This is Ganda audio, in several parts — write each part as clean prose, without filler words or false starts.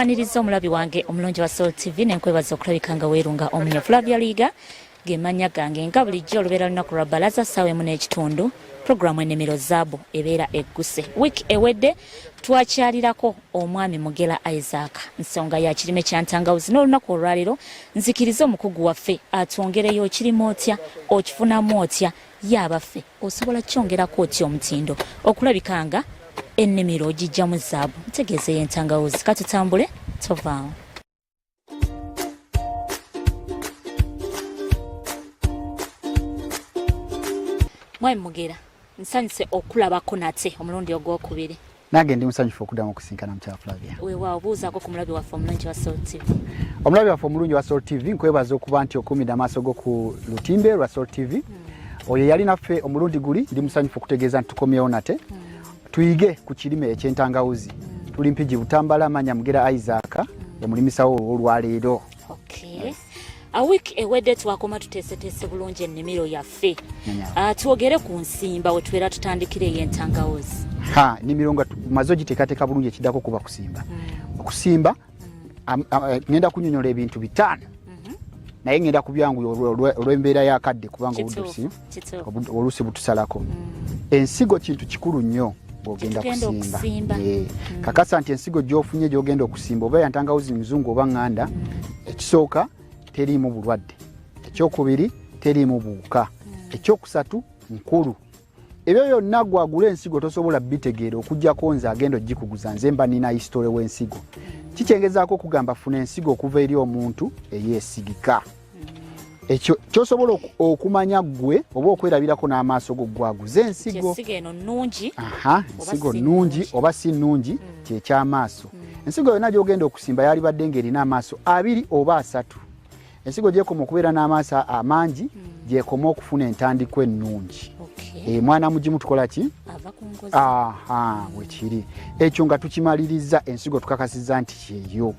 Aniriza omulabi wange omulungi wa Soul TV nenkwebaza okulabikanga weerunga omunyo Flavia Liga gemanya gange nga bulijjo olubeera lunaku lwa bbalaza ssaawa emu n'ekitundu programu Ennimiro Zzaabu ebeera egguse wiiki ewedde twakyalirako omwami Mugera Isaac nsonga ya kirime kya ntangawuzi n'olunaku olwaleero nzikiriza omukugu waffe atwongereyo kirimo otya okifunamu otya yabaffe osobola kyongerako otya omutindo okulabikanga Ennimiro ogijjamu zzaabu ntegeeze y'entangawuzi katutambule tovaawo. Mwami Mugera nsanyuse okulabako nate omulundi ogwokubiri. Nange ndi musanyufu okuddamu okusinkana mukyala Flavia. Weewaawo buuzaako ku mulabi waffe omulungi wa Soul TV. Omulabi waffe omulungi wa Soul TV nkwebaza okuba nti okumidde amaaso go ku lutimbe lwa Soul TV. Oyo yali naffe omulundi guli ndi musanyufu okutegeeza nti tukomyewo nate. Tuyige ku kirime eky'entangawuzi. Tuli mpigi Butambala manya Mugera Isaac omulimisawo olwaleero. Okay. A week ewedde twakoma tuteeseteese bulungi ennimiro yaffe. Twogere ku nsimba we tubeera tutandikira ey'entangawuzi. Ennimiro nga tumaze ogiteekateeka bulungi ekiddako kuba kusimba. Okusimba ngenda kunnyonnyola ebintu bitaano. Naye ngenda kubyanguya olw'embeera y'akadde kubanga oluusi butusalako. Ensigo kintu kikulu nnyo ng'ogenda kusimba. Kakasa nti ensigo gy'ofunye gy'ogenda okusimba oba ya ntangawuzi muzungu oba nganda, ekisooka teriimu bulwadde, ekyokubiri teriimu buwuka, ekyokusatu nkulu. Ebyo byonna gwagula ensigo tosobola bitegeera okuggyako nze agenda ogikuguza nze mba nina hisitole w'ensigo. Kikyengezaako okugamba funa ensigo okuva eri omuntu eyeesigika. Ekyo kyosobola okumanya ggwe oba okwerabirako n'amaaso go gwaguza ensigo. Ensigo eno nnungi. Ensigo nnungi oba si nnungi kyekyamaaso. Ensigo yonna gy'ogenda okusimba yalibadde ng'erina amaaso abiri oba asatu. Ensigo gyekoma okubeera n'amaaso amangi gyekoma okufuna entandikwa ennungi. Mwana mugimu tukola ki? Wekiri. Ekyo nga tukimaliriza ensigo tukakasiza nti kyeyo.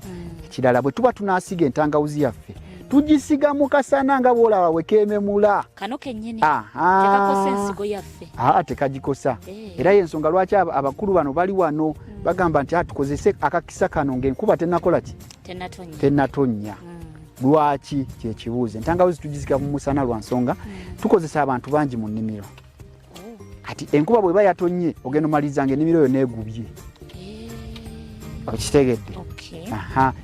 Ekirala bwe tuba tunaasiga entangawuzi yaffe tugisiga mu kasana nga bw'olaba wekeememula. Kano kennyini tekakosa ensigo yaffe. Tekagikosa. Era y'ensonga lwaki abakulu bano bali wano bagamba nti tukozese akakisa kano ng'enkuba tennakola ki? Tennatonnya. Lwaki kyekibuuzo. Entangawuzi tugisiga mu musana lwa nsonga tukozesa abantu bangi mu nnimiro. Kati enkuba bw'eba yatonnye ogenda omaliriza ng'ennimiro yo neegubye. Okitegedde?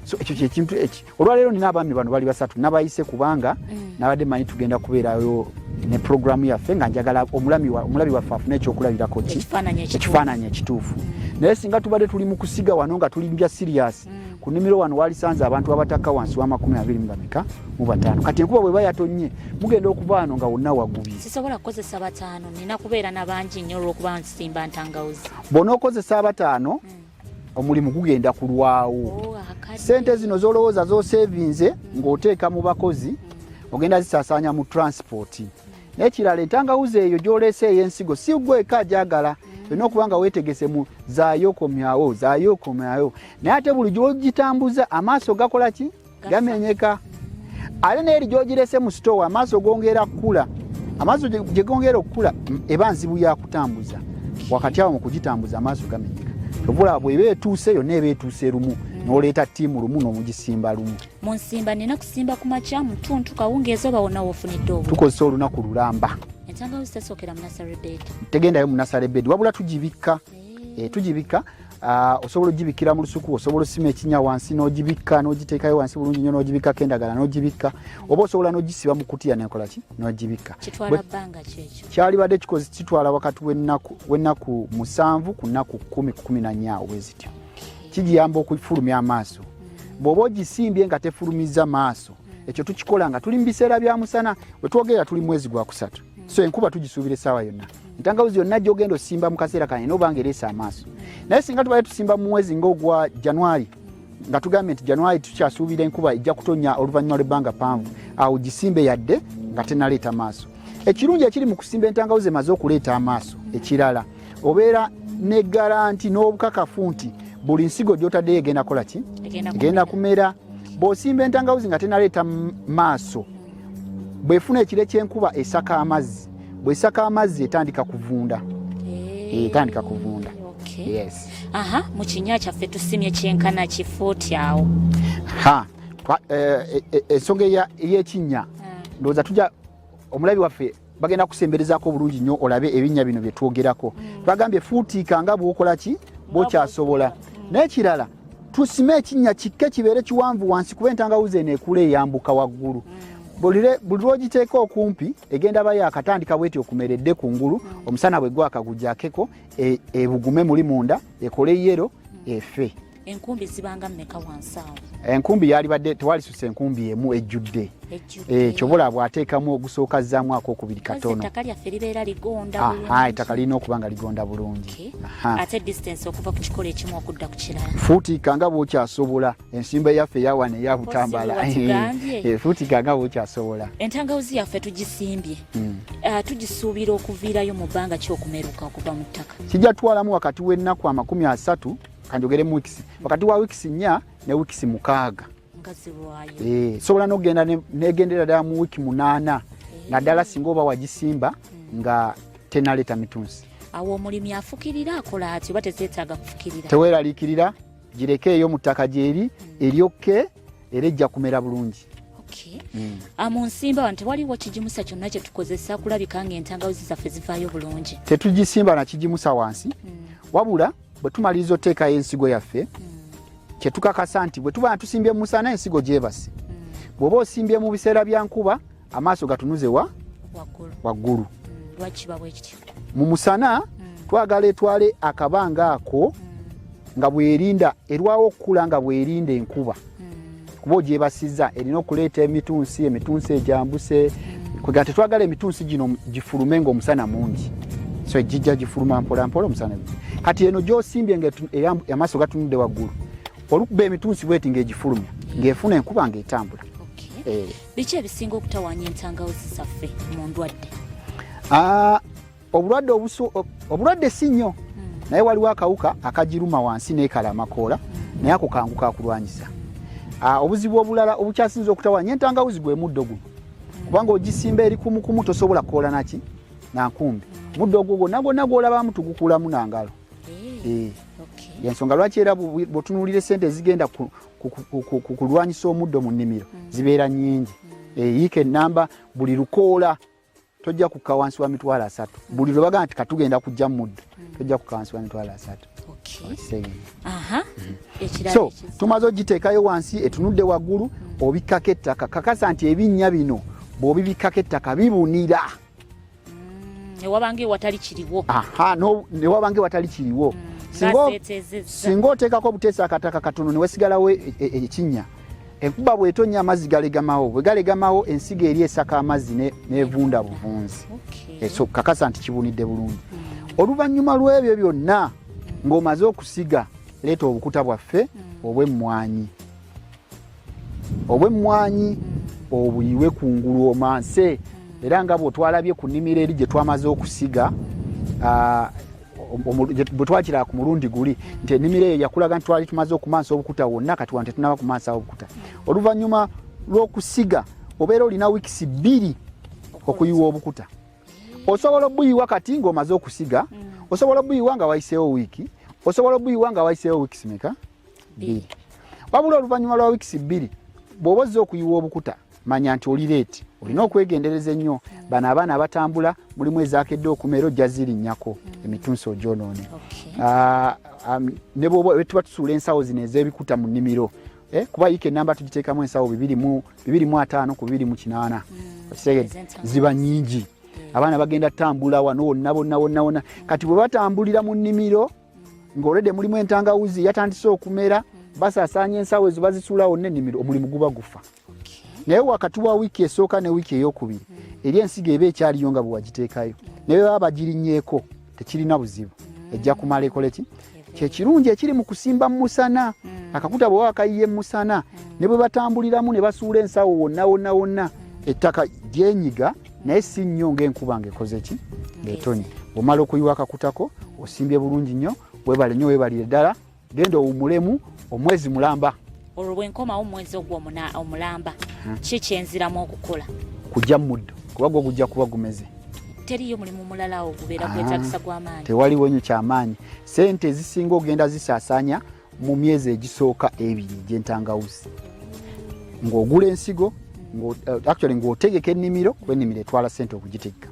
So ekyo kyekintu eki. Olwaleero nina abaami bano bali basatu nabayise kubanga nabadde manyi tugenda kubeerayo ne programu yaffe nga njagala omulabi waffe afune ekyokulabirako ki? Ekifaananyi ekituufu. Naye singa tubadde tuli mu kusiga wano nga tuli mbya serious ku nnimiro wano walisanze abantu abatakka wansi wa 25. Kati enkuba bw'eba yatonnye mugenda okuva wano nga wonna wagubye. Sisobola kukozesa bataano nina kubeera nabangi nnyo olw'okuba nsimba ntangawuzi. Bw'onookozesa abataano omulimu gugenda kulwawo. Sente zino z'olowooza z'osevinze ng'oteeka mu bakozi ogenda zisaasaanya mu transport. N'ekirala entangawuzi eyo gy'oleese ey'ensigo si gwe eka gyagala. Olina okuba nga weetegese mu zaayokomyawo. Naye ate buli gy'ogitambuza amaaso gakola ki? Gamenyeka. Ate n'eri gy'ogirese mu sitowa amaaso gongera kukula. Amaaso gye gongera okukula eba nzibu ya kutambuza. Wakati awo mu kugitambuza amaaso gamenyeka. Obula bw'eba etuuse yonna eba etuuse lumu n'oleeta ttiimu lumu n'omugisimba lumu. Mu nsimba nina kusimba ku makya mu ttuntu kawungeezi oba wonna w'ofunidde obwo. Tukozesa olunaku lulamba. Entangawuzi tesookera mu nursery bed. Tegendayo mu nursery bed wabula tugibikka. Tugibikka osobola ogibikira mu lusuku osobola osima ekinya wansi n'ogibikka n'ogiteekayo wansi bulungi nnyo n'ogibikkako endagala n'ogibikka oba osobola n'ogisiba mu kutiya n'ekola ki n'ogibikka. Kitwala bbanga kyekyo. Kyalibadde kikozi kitwala wakati w'ennaku 7 ku nnaku 10 ku 14 obwezityo. Kigiyamba okufulumya amaaso. Bw'oba ogisimbye nga tefulumiza maaso ekyo tukikola nga tuli mu biseera bya musana we twogera tuli mwezi gwa kusatu. So enkuba tugisuubira essaawa yonna. Entangawuzi yonna gy'ogenda osimba mu kaseera kano n'oba ng'ereese amaaso. Naye singa tubadde tusimba mu mwezi ng'ogwa January nga tugambye nti January tukyasuubira enkuba ejja kutonnya oluvannyuma lw'ebbanga ppanvu awo gisimbe yadde nga tennaleeta maaso. Ekirungi ekiri mu kusimba entangawuzi emaze okuleeta amaaso ekirala obeera ne garanti n'obukakafu nti buli nsigo gy'otaddeyo egenda kola ki? Egenda kumera. Bw'osimba entangawuzi nga tennaleeta maaso bwefuna ekire ky'enkuba esaka amazzi. Bw'esaka amazzi etandika kuvunda. Etandika kuvunda. Yes. aha mu kinnya kyaffe tusimye kyenkana kifuuti awo ensonga y'ekinnya ndowooza tujja omulabi waffe bagenda kusemberezaako bulungi nnyo olabe ebinnya bino bye twogerako twagambye fuutiika nga bw'okola ki bw'okyasobola n'ekirala tusime ekinnya kikke kibeere kiwanvu wansi kuba entangawuzi eno ekula eyambuka waggulu buli lwogiteeka okumpi egenda bayo akatandika bweti okumeredde ku ngulu omusana bwe gwakagujjakeko ebugume muli munda ekole yero efe enkumbi zibanga mmeka wansi awo enkumbi yali badde tewalisuse enkumbi emu ejjudde kyobola bw'ateekamu ogusooka zzaamu akokubiri katono ettaka lyaffe libeera ligonda bulungi ettaka lirina okuba nga ligonda bulungi ate distance okuva ku kikola ekimu okudda ku kirala fuutiika nga bw'okyasobola ensimba yaffe yawana eya butambala fuutiika nga bw'okyasobola entangawuzi yaffe tugisimbye tugisuubira okuviirayo mu bbanga ki okumeruka okuva mu ttaka kijja twalamu wakati w'ennaku 30 kanjogere mu wiikisi wakati wa wiikisi 4 ne wiikisi 6 sobola n'okugenda negendera ddala mu wiiki 8 naddala singa oba wagisimba nga tenaleeta mitunsi awo omulimi afukirira akola ati oba tezeetaaga kufukirira teweeraliikirira gireke eyo mu ttaka gyeri eryokke era ejja kumera bulungi mu nsimba wano tewaliwo kigimusa kyonna kye tukozesa kulabika ng'entangawuzi zaffe zivaayo bulungi tetugisimba na kigimusa wansi wabula bwe tumaliriza oteekayo ensigo yaffe kye tukakasa nti bwe tuba tusimbye mu musana ensigo gyebase bw'oba osimbye mu biseera bya nkuba amaaso gatunuze waggulu mu musana twagala etwale akabanga ako nga bwerinda erwawo okukula nga bwerinda enkuba kuba ogyebasizza erina okuleeta emitunsi ejambuse kwega tetwagala emitunsi gino gifulume ng'omusana mungi so ejijja gifuluma mpolampola omusana kati eno gyosimbye ng'amaaso gatunudde waggulu olukuba emitunsi bweti ng'egifulumya ng'efuna enkuba ng'etambula biki ebisinga okutawaanya entangawuzi zaffe mu ndwadde obulwadde si nnyo naye waliwo akawuka akagiruma wansi n'ekala amakoola naye ako kangu kakulwanyisa obuzibu obulala obukyasinza okutawaanya entangawuzi gwe muddo guno kubanga ogisimba eri kumukumu tosobola kukoola naki nankumbi muddo ogwo gwonna gw'olabamu tugukulamu nangalo yensonga lwaki era bw'otunuulira essente ezigenda kulwanyisa omuddo mu nnimiro zibeera nnyingi yiika ennamba buli lukoola tojja kukka wansi wa mitwalo 3 buli lwe bagamba nti katugenda kujja mu muddo tojja kukka wansi wa mitwalo 3 so tumaze ogiteekayo wansi etunudde waggulu obikkako ettaka kakasa nti ebinnya bino bw'obibikkako ettaka bibunira newabanga ewatali kiriwo newabanga ewatali kiriwo singa oteekako obuteesa akataka katono newesigalawo ekinnya enkuba bw'etonnya amazzi galegamawo bwe galegamawo ensigo eri esaka amazzi nevunda buvunzi so kakasa nti kibunidde bulungi oluvannyuma lw'ebyo byonna ng'omaze okusiga leeta obukuta bwaffe obw'emmwanyi obuyiwe ku ngulu omanse era nga bw'otwalabye ku nnimiro eri gye twamaze okusiga bwe twakira ku mulundi guli nti ennimiro eyo yakulaga nti twali tumaze okumansa obukuta wonna kati wano tetunaba kumansa obukuta oluvannyuma lw'okusiga obeera olina wiikisi 2 okuyiwa obukuta osobola obuyiwa kati ng'omaze okusiga osobola obuyiwa nga wayiseewo wiiki osobola obuyiwa nga wayiseewo wiikisi meka 2 wabula oluvannyuma lwa wiikisi 2 bw'oba ozze okuyiwa obukuta manya nti oli leeti olina okwegendereza ennyo bano abaana abatambula mulimu ezaakedde okumera ojja zirinnyako emitunsi ogyonoone ne bwe tuba tusuula ensawo zino ez'ebikuta mu nnimiro kuba yiika ennamba tugiteekamu ensawo 25 ku 28 okitegedde ziba nnyingi abaana bagenda tambula wano wonna kati bwe batambulira mu nnimiro ng'olwedde mulimu entangawuzi yatandise okumera basaasaanya ensawo ezo bazisuula wonna ennimiro omulimu guba gufa naye wakati wa wiiki esooka ne wiiki ey'okubiri eri ensigo eba ekyaliyo nga bwe wagiteekayo naye baba bagirinnyeeko tekirina buzibu ejja kumala ekoleki kyekirungi ekiri mu kusimba mu musana akakuta bwe wakayiye mu musana ne bwe batambuliramu ne basuula ensawo wonna ettaka gyenyiga naye si nnyo ng'enkuba ng'ekoze ki ng'etonye bw'omala okuyiwa akakutako osimbye bulungi nnyo weebale nnyo weebalire ddala genda owumulemu omwezi mulamba olwo bwenkomawo omwezi ogwo omulamba ki kyenziramu okukola kujja mu muddo kuba gwo gujja kuba gumeze teriyo mulimu mulala ogubeera gwetagisa gw'amaanyi. Tewaliwo nnyo kyamaanyi. Sente ezisinga ogenda zisaasanya mu myezi egisooka 2 gy'entangawuzi. Ng'ogula ensigo, actually ng'otegeka ennimiro, kuba ennimiro etwala sente okugitegeka.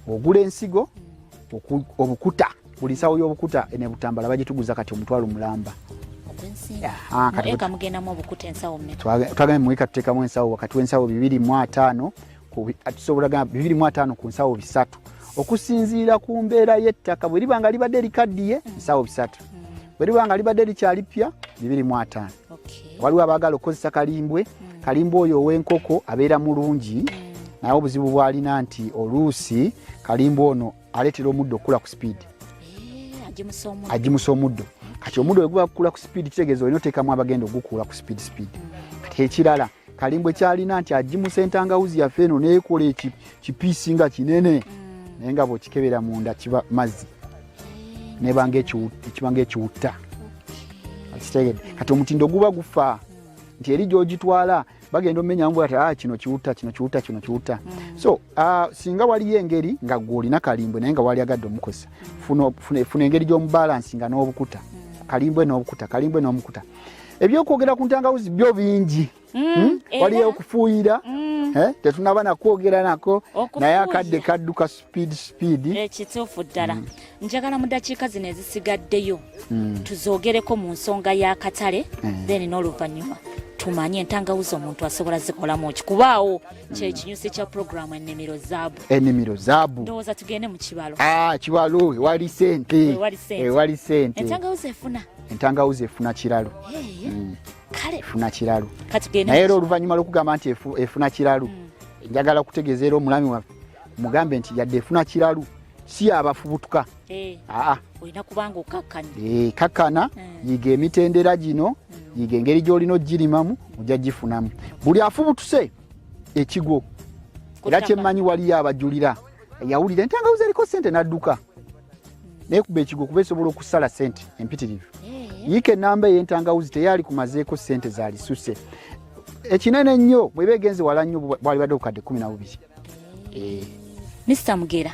Ogula ensigo, obukuta, buli nsawo y'obukuta ne Butambala bagituguza kati omutwalo mulamba. Eka mugendamu obukuta ensawo mmeka? Twagambye muweka tuteekamu ensawo wakati w'ensawo 2.5 tusobola gamba 2.5 ku nsawo 3 okusinziira ku mbeera y'ettaka. Bwe liba nga libadde likaddiye nsawo 3, bwe liba nga libadde likyali pya 2.5. Waliwo abaagala okukozesa kalimbwe. Kalimbwe oyo ow'enkoko abeera mulungi, naye obuzibu bw'alina nti oluusi kalimbwe ono aleetera omuddo okukula ku speed. Agimusa omuddo. Kati omuddo bwe guba kukula ku speed kitegeeza olina oteekamu abagenda ogukula ku speed. Kati ekirala kalimbwe kyalina nti agimusa entangawuzi yaffe eno neekola ekipiisi nga kinene, naye nga bw'okikebera munda kiba mazzi kiba ng'ekiwutta. Kati omutindo guba gufa nti eri gy'ogitwala bagenda omenya mbu ati kino kiwutta. So singa waliyo engeri nga gw'olina kalimbwe naye nga wali agadde omukosa, funa engeri gy'omubalansi nga n'obukuta. Kalimbwe n'omukuta. Ebyokwogera ku ntangawuzi byo bingi. Waliyo okufuuyira, tetunaba nakwogera nako, naye akadde kadduka speed. Ekituufu ddala. Njagala mu ddakiika zino ezisigaddeyo tuzoogereko mu nsonga y'akatale, then n'oluvannyuma tumanye entangawuzi omuntu asobola zikolamu ki, kubaawo kyekinyusi kya programu Ennimiro Zzaabu. Ndowooza tugende mu kibalo. Kibalo ewali sente. Entangawuzi efuna kiralo. Kale efuna kiralo. Naye era oluvannyuma lw'okugamba nti efuna kiralo, njagala kutegeeza era omulami waffe mugambe nti yadde efuna kiralo si abafubutuka. Olina kubanga okakkanya. Kakkana, yiga emitendera gino, yiga engeri gy'olina ogirimamu, ojja gifunamu. Buli afubutuse ekigo. Era kyemmanyi waliyo abajulira. Yawulira entangawuzi eriko sente n'adduka. Neekuba ekigo kuba esobola okusala sente empitirivu. Yiika ennamba ey'entangawuzi teyali kumazeeko sente zaalisuse. Ekinene ennyo bwe beegenze wala nnyo bwali badde okukadde 12. Mr. Mugera,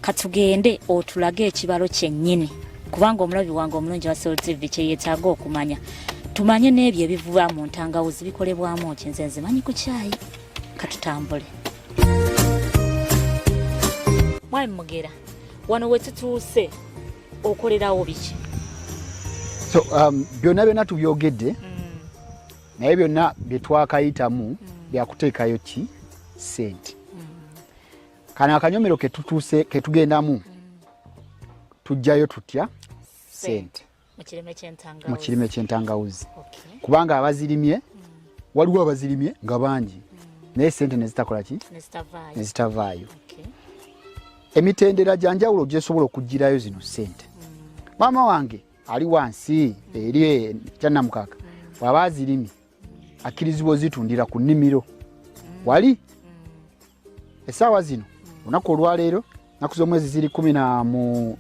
katugende otulage ekibalo kyennyini, kubanga omulabi wange omulungi wa Soul TV kye yeetaaga okumanya. Tumanye n'ebyo ebivuba mu ntangawuzi bikolebwamu ki, nze nzimanyi ku caayi. Katutambule. Mwami Mugera, wano we tutuuse okolerawo biki? So byonna tubyogedde, naye byonna bye twakayitamu byakuteekayo ki sente. Kano akanyomero ketugendamu tujjayo tutya sente mu kirime ky'entangawuzi. Kubanga abazirimye, waliwo abazirimye nga bangi, naye sente nezitakola ki? Nezitavaayo. Emitendera gyanjawulo gyesobola okugirayo zino sente. Maama wange ali wansi eri Kyannamukaka, bw'aba azirimye akkirizibwa ozitundira ku nnimiro. Wali essaawa zino olunaku olwaleero, nnaku z'omwezi ziri 16,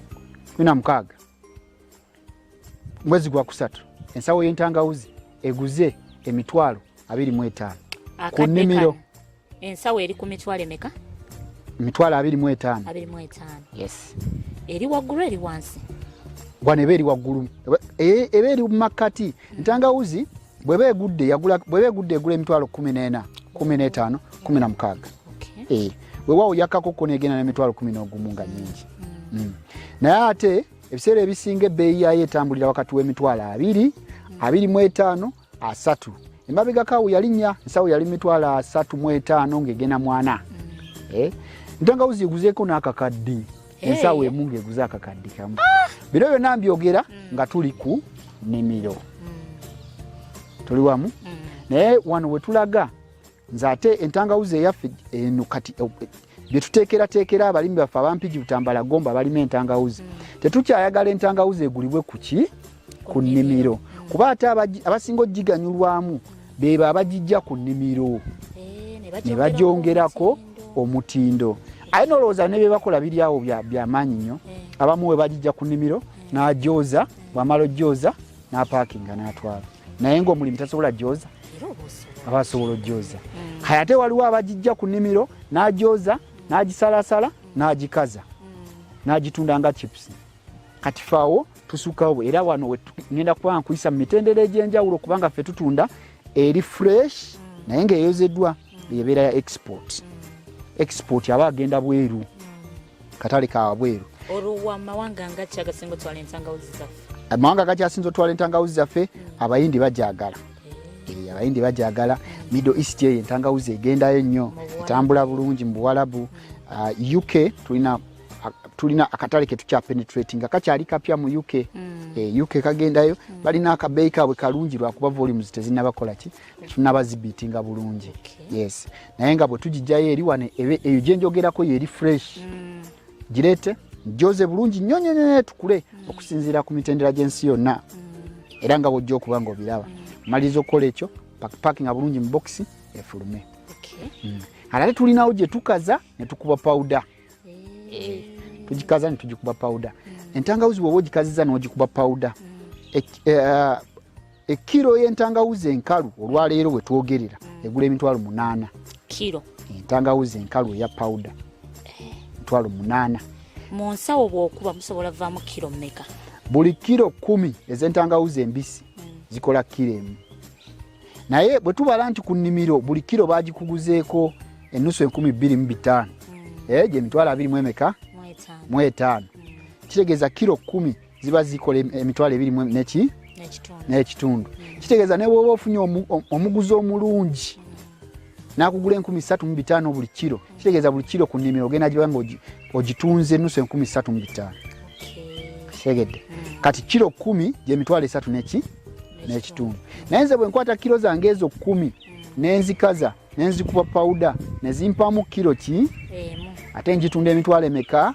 mwezi gwa 3, ensawo y'entangawuzi eguze emitwalo 25 ku nnimiro. Ensawo eri ku mitwalo emeka? Emitwalo 25. Yes. Eri waggulu eri wansi? Bwana eba eri waggulu, eba eri mu makkati. Entangawuzi bw'eba egudde egula emitwalo 14, 15, 16. Weewaawo yakkako ko negenda n'emitwalo 11 nga nyingi. Naye ate ebiseera ebisinga ebbeeyi yayo etambulira wakati w'emitwalo 2, 25, 3. Emabega kaawo yalinnya ensawo yali mitwalo 35 ng'egenda mu 4. Entangawuzi eguzeeko n'akakadde, ensawo emu ng'eguze akakadde kamu. Bino byonna mbyogera nga tuli ku nnimiro. Tuli wamu? Naye wano we tulaga nze ate entangawuzi eyaffe eno kati bye tuteekerateekera abalimi baffe abampigi Butambala Gomba balima entangawuzi. Tetukyayagala entangawuzi egulibwe ku ki? Ku nnimiro. Kuba ate abasinga ogiganyulwamu beba abagijja ku nnimiro ne bagyongerako omutindo. Aye nolowooza ne bye bakola biri awo byamaanyi nnyo. Abamu we bagijja ku nnimiro n'agyoza, bw'amala ogyoza n'apaakinga n'atwala. Naye ng'omulimi tasobola gyoza, abasobola ogyoza. Kaya ate waliwo abagijja ku nnimiro n'agyoza, n'agisalasala, n'agikaza n'agitunda nga chips kati faawo tusukawo era wano ngenda kuba nkuyisa mu mitendera egy'enjawulo kubanga ffe tutunda eri fresh naye ng'eyozeddwa ebeera ya export aba agenda bweru katale ka bweru olwa mawanga ngaki agasinga otwala entangawuzi zaffe amawanga gaki asinza otwala entangawuzi zaffe abayindi bajagala abayindi bajagala Middle East ye entangawuzi egendayo nnyo etambula bulungi mu Buwalabu UK tulina akatale ke tukya penetrating akakyali kapya mu UK UK kagendayo balina akabeyi kaabwe kalungi lwakuba volumes tezinnabakola ki tunabazibitinga bulungi yes naye nga bwe tugijjayo eri wane eyo gye njogerako yeri fresh girete njoze bulungi nnyonyonyo tukule okusinziira ku mitendera gy'ensi yonna era nga bw'ojja okuba ng'obiraba maliriza okukola ekyo packing bulungi mu box efulume alate tulinawo gye tukaza ne tukuba powder tugikaza ne tugikuba powder entangawuzi bw'oba ogikaziza n'ogikuba powder ekiro y'entangawuzi enkalu olwaleero we twogerera egula emitwalo 8 kilo entangawuzi enkalu eya powder emitwalo 8 mu nsawo bw'okuba musobola vaamu kilo mmeka buli kilo 10 ez'entangawuzi embisi zikola kilo emu naye bwe tubala nti ku nnimiro buli kilo baagikuguzeeko ennusu 25,000 gye emitwalo 20 emeka mu 5 kitegeeza kilo 10 ziba zikola emitwalo 20 n'ekitundu kitegeeza ne bw'oba ofunye omuguzi omulungi n'akugula 35,000 buli kilo kitegeeza buli kilo ku nnimiro ogenda giba nga ogitunze ennusu 35,000 segedde kati kilo 10 gye emitwalo 3 n'ekitundu naye nze bwe nkwata kilo zange ezo 10 nenzikaza nenzikuba powder nezimpamu kilo ki ate njitunda emitwalo emeka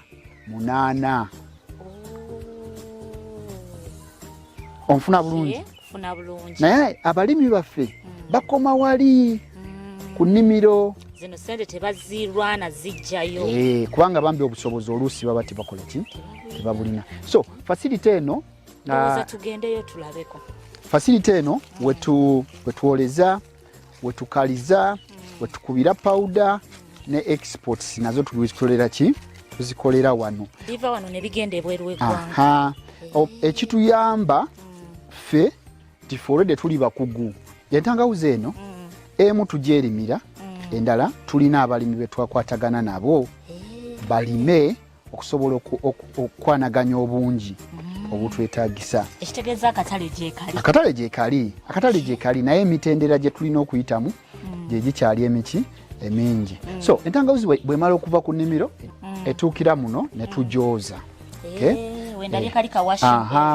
8 onfuna bulungi naye abalimi baffe bakoma wali ku nnimiro zino sente tebazirwana zijjayo kubanga bambi obusobozi oluusi baba tebakola ki tebabulina so facility eno tugendeyo tulabeko facility eno wetuoleza wetukaliza wetukubira powder ne exports nazo tubikolera ki tuzikolera wano diva wano ne bigende ebweru w'eggwanga ekituyamba ffe tifolede tuli bakugu entangawuzi eno emu tugyerimira endala tulina abalimi betwakwatagana nabo balime okusobola okwanaganya obungi obutwetagisa ekitegeeza akatale gyekali naye emitendera gye tulina okuyitamu gye gikyali emingi so entangawuzi bwemala okuva ku nnimiro etuukira muno ne tujooza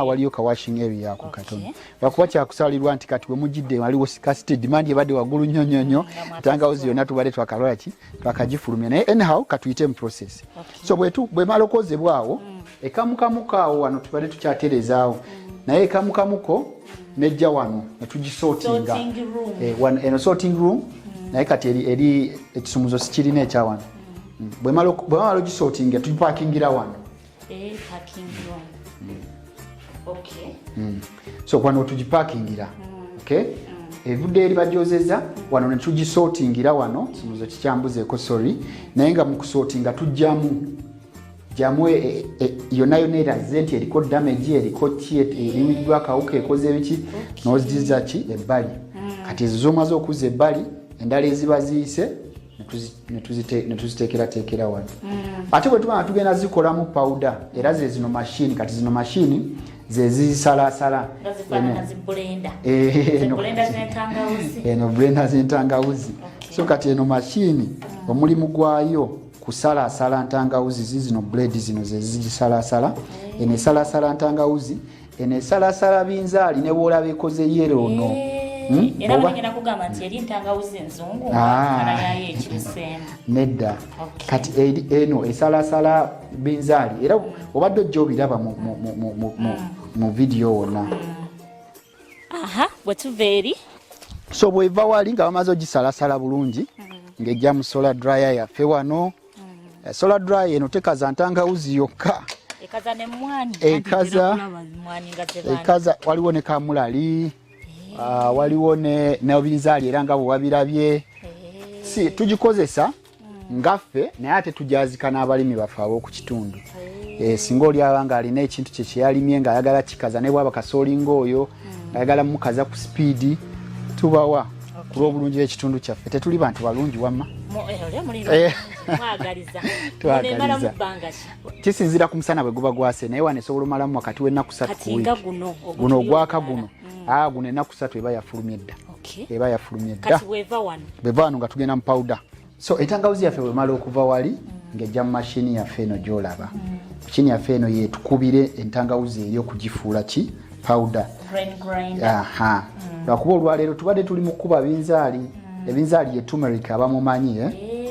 waliyo kawashing area yako katono lwakuba kyakusalirwa nti kati wemugidde waliwo scarcity demand ebadde waggulu nnyo entangawuzi yonna tubadde twakalola ki twakagifulumya naye anyhow katuyite mu process so bwemala okozebwawo ekamukamukaawo wano tubadde tukyaterezaawo naye ekamukamuko nejja wano netugisortinga eno sorting room naye kati eri ekisumuzo sikirina ekyawano bwemala ogisortinga tugipakingira wano so wano tugipakingira evudde eri bajozeza wano netugisortingira wano kisumuzo kikyambuzeeko sorry naye nga mu kusortinga tujjamu yonna eraze nti eriko damage eriko ki eriwiddwa akawuka ekoze ebiki noziza ki ebbali kati ezo zomaze okuza ebbali endala eziba ziyise netuziteekerateekera wano ate bwe tuba tugenda zikolamu powder era ze zino mashini kati zino mashini zezisalasala eno blender z'entangawuzi so kati eno mashini omulimu gwayo kusalasala ntangawuzi zino blade zino zezisalasala eno esalasala ntangawuzi eno esalasala binzaali ne bwolaba ekoze yero ono era bagenda kugamba nti eri ntangawuzi enzungu kala yayo ekiruseemu nedda kati eno esalasala binzaali era obadde ojja obiraba mu video wonna bwetuva eri so bweva wali nga bamaze ogisalasala bulungi ng'ejja mu solar dryer yaffe wano solar dryer eno tekaza ntangawuzi yokka ekaza waliwo ne kamulali waliwo nebinzaali era nga bwe wabirabye si tugikozesa ngaffe naye ate tujazika n'abalimi baffe ab'oku kitundu. Singa oli abanga alina ekintu kye kyeyalimye ng'ayagala kikaza ne bwaba kasoolinga oyo ng'ayagala mukaza ku sipiidi tubawa ku lw'obulungi bw'ekitundu kyaffe. Tetuli bantu balungi wamma. Twagaliza. Kisinziira ku musana bwe guba gwase naye wano esobola omalamu wakati w'ennaku 3 ku wiiki. Guno ogwaka guno. Guno ennaku 3 eba yafulumye dda. Eba yafulumye dda. Kati bw'eva wano nga tugenda mu powder. So entangawuzi yaffe bw'emala okuva wali ng'ejja mu mashini yaffe eno gy'olaba. Mashini yaffe eno yetukubire entangawuzi eri okugifuula ki powder. Lwakuba olwaleero tubadde tuli mu kkuba binzaali. Ebinzaali ye turmeric abamumanyi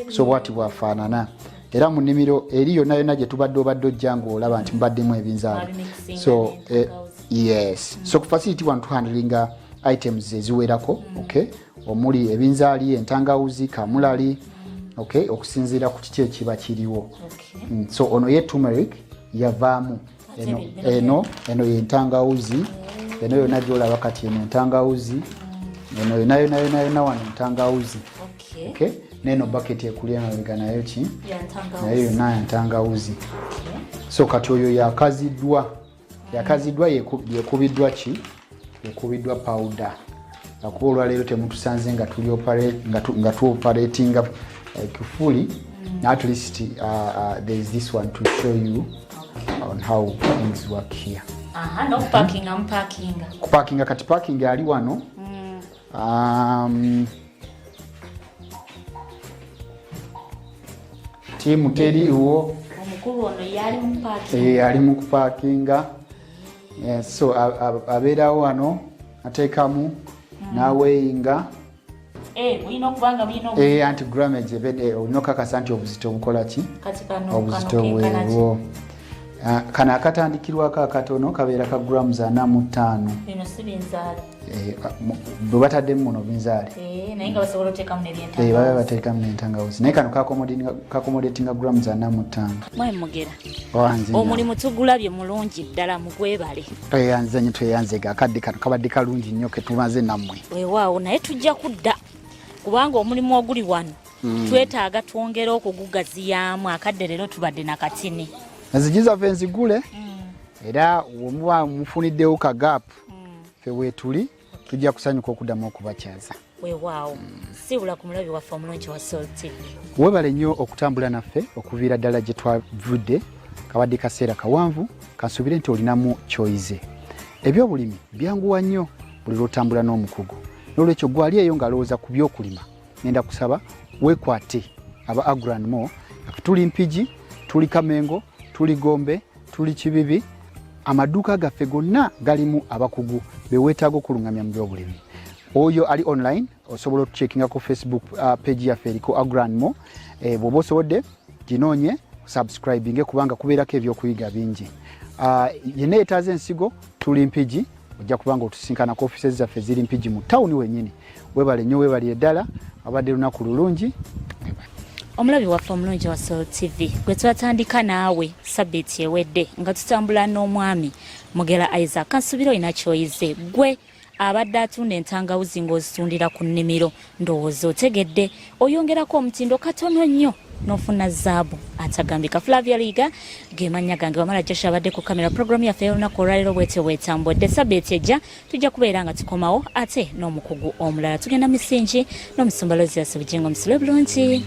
so bwati bwafaanana. Era mu nnimiro eri yonna yonna gye tubadde obadde ojja ng'olaba nti mubaddemu ebinzaali. So yes. So ku facility wano tuhandlinga items eziwerako, okay? Omuli ebinzaali, entangawuzi, kamulali, okay? Okusinziira ku kiki ekiba kiriwo. So ono ye turmeric yavaamu eno ye entangawuzi, eno yonna gy'olaba kati eno entangawuzi, eno yonna wano entangawuzi. Okay? Neno bucket ekuli emabega nayo ki? Nayo yonna entangawuzi. So kati oyo yakaziddwa yekubiddwa ki? Yekubiddwa powder. Akuba olwaleero temutusanze nga tu-operatinga fully. At least there is this one to show you on how things work here. No parking, I'm parking. Kuparkinga kati parking ali wano. Timu teri uwo. Omukulu ono yali mu parking. Ali mu kuparkinga. So abeerawo wano ateekamu n'aweyinga. Mulina okubanga mulina anti-grammage olina okakasa nti obuzito obukola ki? Obuzito bwewo. Kano akatandikirwako akatono kabeera ka grams 45. Bino si binzaali. Bwe bataddemu muno binzaali. Naye nga basobola oteekamu n'ebyentangawuzi. Baba bateekamu n'entangawuzi. Naye kano kakomodatinga grams 45. Mwemugera. Omulimu tugulabye mulungi ddala mugwebale. Tweyanzega akadde kano kabadde kalungi nnyo ke tumaze nammwe. Weewaawo naye tujja kudda kubanga omulimu oguli wano twetaaga twongera okugugaziyaamu. Akadde leero tubadde na katini. Nzigiza fe nzigule era omuba mufuniddewo ka gap fe weetuli tujja kusanyuka okuddamu okubakyaza. Weewaawo siibula ku mulabi waffe omulungi wa Soul TV. Weebale nnyo okutambula naffe okuviira ddala gye twavudde. Kabadde kaseera kawanvu kansuubire nti olinamu kyoyize. Ebyobulimi byanguwa nnyo buli lwotambula n'omukugu. N'olwekyo gwali eyo ng'alowooza ku by'okulima ngenda kusaba weekwate aba Agronomo. Tuli Mpigi, tuli Kamengo, tuli Gombe, tuli Kibibi. Amaduuka gaffe gonna galimu abakugu beweetaaga okulungamya mu by'obulimi. Oyo ali online osobola okucheckinga ku Facebook page yaffe eriko Agronomo. Bw'oba osobodde ginoonye subscribinge kubanga kubeerako ebyokuyiga bingi. Yenna yeetaaza ensigo tuli Mpigi ojja kubanga otusinkana ku offices zaffe ziri Mpigi mu tawuni wennyini. Weebale nnyo weebale eddala abadde lunaku lulungi. Omulabi waffe omulungi wa Soul TV gwe twatandika naawe sabbiiti ewedde nga tutambula n'omwami Mugera Isaac. Kansubira olina kyoyize gwe abadde atunda entangawuzi ng'ozitundira ku nnimiro ndowooza otegedde oyongerako omutindo katono nnyo n'ofuna zzaabu atagambika. Flavia Liga ge mannya gange. Wamala Joshua abadde ku kamera. Programu yaffe y'olunaku olwaleero bwetyo bwetambudde. Sabbiiti ejja tujja kubeera nga tukomawo ate n'omukugu omulala. Tugenda Misingi n'omusumbalozi Yasebujingo omusule bulungi.